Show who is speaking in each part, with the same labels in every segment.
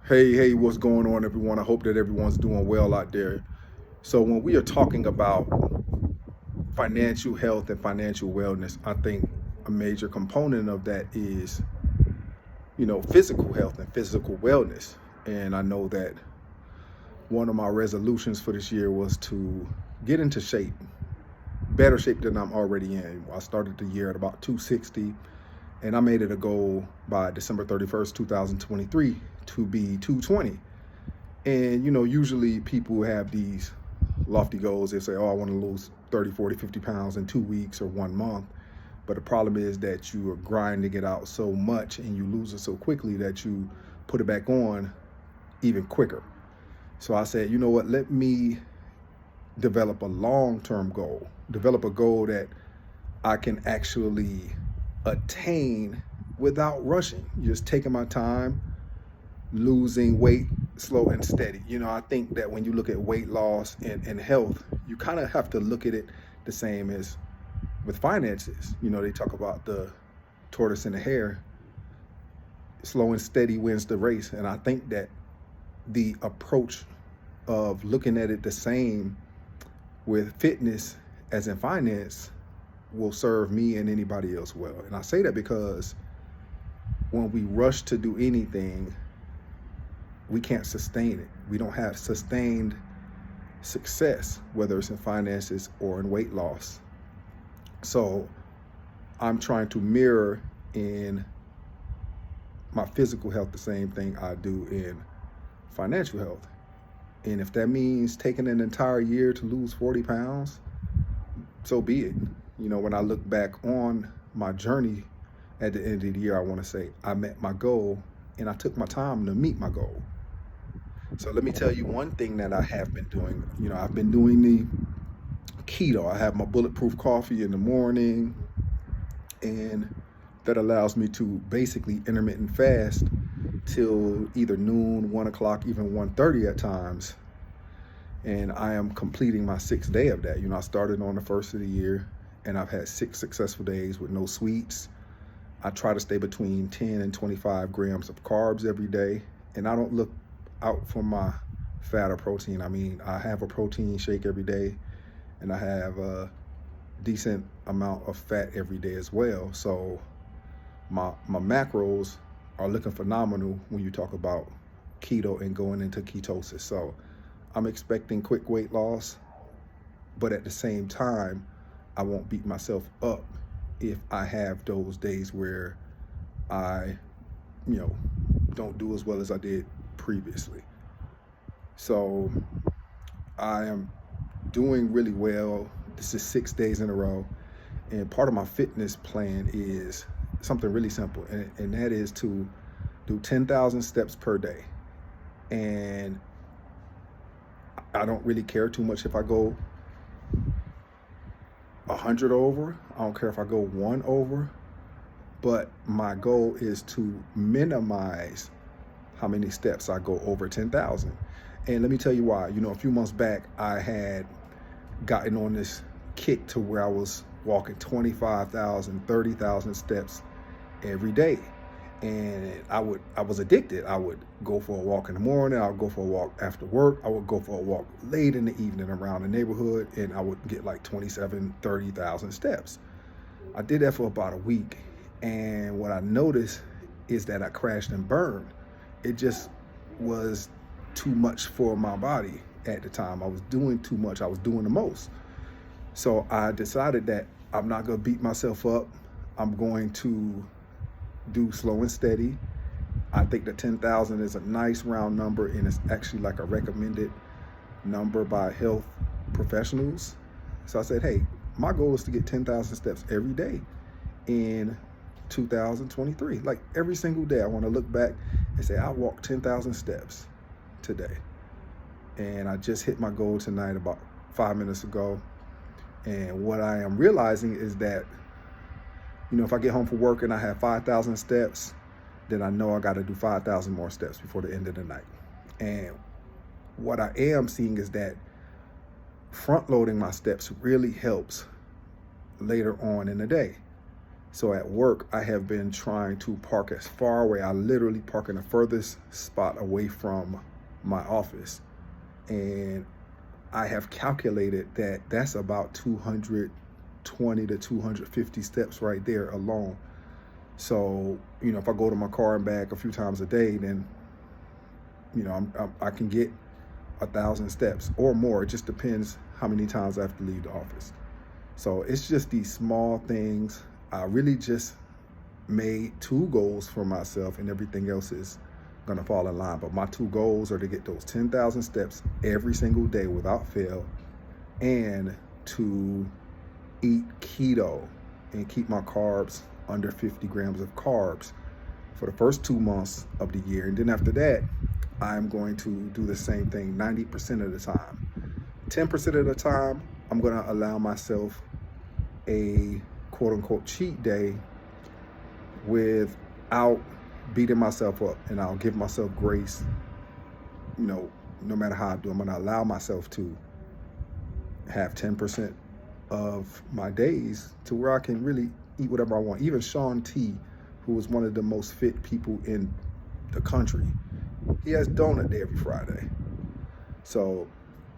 Speaker 1: Hey, what's going on, everyone? I hope that everyone's doing well out there. So, when we are talking about financial health and financial wellness, I think a major component of that is, physical health and physical wellness. And I know that one of my resolutions for this year was to get into shape, better shape than I'm already in. I started the year at about 260, and I made it a goal by December 31st, 2023 to be 220. And, usually people have these lofty goals. They say, oh, I want to lose 30, 40, 50 pounds in 2 weeks or 1 month. But the problem is that you are grinding it out so much and you lose it so quickly that you put it back on even quicker. So I said, you know what, let me develop a long-term goal, develop a goal that I can actually attain without rushing, just taking my time, losing weight slow and steady. I think that when you look at weight loss and health, you kind of have to look at it the same as with finances. They talk about the tortoise and the hare, slow and steady wins the race. And I think that the approach of looking at it the same with fitness as in finance will serve me and anybody else well. And I say that because when we rush to do anything, we can't sustain it. We don't have sustained success, whether it's in finances or in weight loss. So I'm trying to mirror in my physical health the same thing I do in financial health. And if that means taking an entire year to lose 40 pounds, so be it. When I look back on my journey at the end of the year, I want to say I met my goal and I took my time to meet my goal. So let me tell you one thing that I have been doing. I've been doing the keto. I have my bulletproof coffee in the morning, and that allows me to basically intermittent fast till either noon, 1 o'clock, even 1:30 at times. And I am completing my sixth day of that. I started on the first of the year, and I've had 6 successful days with no sweets. I try to stay between 10 and 25 grams of carbs every day, and I don't look out for my fat or protein. I mean, I have a protein shake every day, and I have a decent amount of fat every day as well. So my macros are looking phenomenal when you talk about keto and going into ketosis. So I'm expecting quick weight loss, but at the same time, I won't beat myself up if I have those days where I, you know, don't do as well as I did previously. So I am doing really well. This is 6 days in a row. And part of my fitness plan is something really simple, and that is to do 10,000 steps per day. And I don't really care too much if I go 100 over. I don't care if I go one over. But my goal is to minimize how many steps I go over 10,000. And let me tell you why. A few months back, I had gotten on this kick to where I was walking 25,000, 30,000 steps every day. And I was addicted. I would go for a walk in the morning. I would go for a walk after work. I would go for a walk late in the evening around the neighborhood, and I would get like 27, 30,000 steps. I did that for about a week. And what I noticed is that I crashed and burned. It just was too much for my body at the time. I was doing too much. I was doing the most. So I decided that I'm not going to beat myself up. I'm going to do slow and steady. I think that 10,000 is a nice round number, and it's actually like a recommended number by health professionals. So I said, hey, my goal is to get 10,000 steps every day in 2023. Like every single day, I want to look back and say, I walked 10,000 steps today. And I just hit my goal tonight about 5 minutes ago. And what I am realizing is that, if I get home from work and I have 5,000 steps, then I know I got to do 5,000 more steps before the end of the night. And what I am seeing is that front loading my steps really helps later on in the day. So at work, I have been trying to park as far away. I literally park in the furthest spot away from my office. And I have calculated that that's about 220 to 250 steps right there alone. So, if I go to my car and back a few times a day, then, I can get 1,000 steps or more. It just depends how many times I have to leave the office. So it's just these small things. I really just made 2 goals for myself, and everything else is gonna fall in line. But my 2 goals are to get those 10,000 steps every single day without fail, and to eat keto and keep my carbs under 50 grams of carbs for the first 2 months of the year. And then after that, I'm going to do the same thing 90% of the time. 10% of the time, I'm gonna allow myself a quote unquote cheat day without beating myself up, and I'll give myself grace, no matter how I do. I'm gonna allow myself to have 10% of my days to where I can really eat whatever I want. Even Sean T, who is one of the most fit people in the country, he has donut day every Friday. So,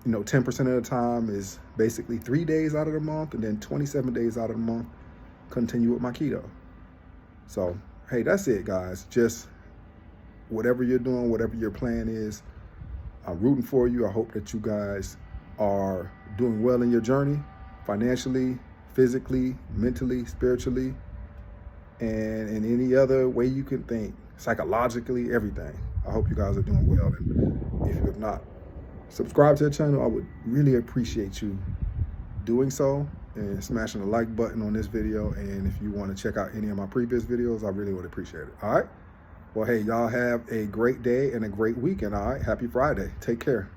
Speaker 1: 10% of the time is basically 3 days out of the month, and then 27 days out of the month, continue with my keto. So, hey, that's it, guys. Just whatever you're doing, whatever your plan is, I'm rooting for you. I hope that you guys are doing well in your journey, financially, physically, mentally, spiritually, and in any other way you can think, psychologically, everything. I hope you guys are doing well. And if you have not subscribed to the channel, I would really appreciate you doing so and smashing the like button on this video. And if you want to check out any of my previous videos, I really would appreciate it. All right. Well, hey, y'all have a great day and a great weekend. All right. Happy Friday. Take care.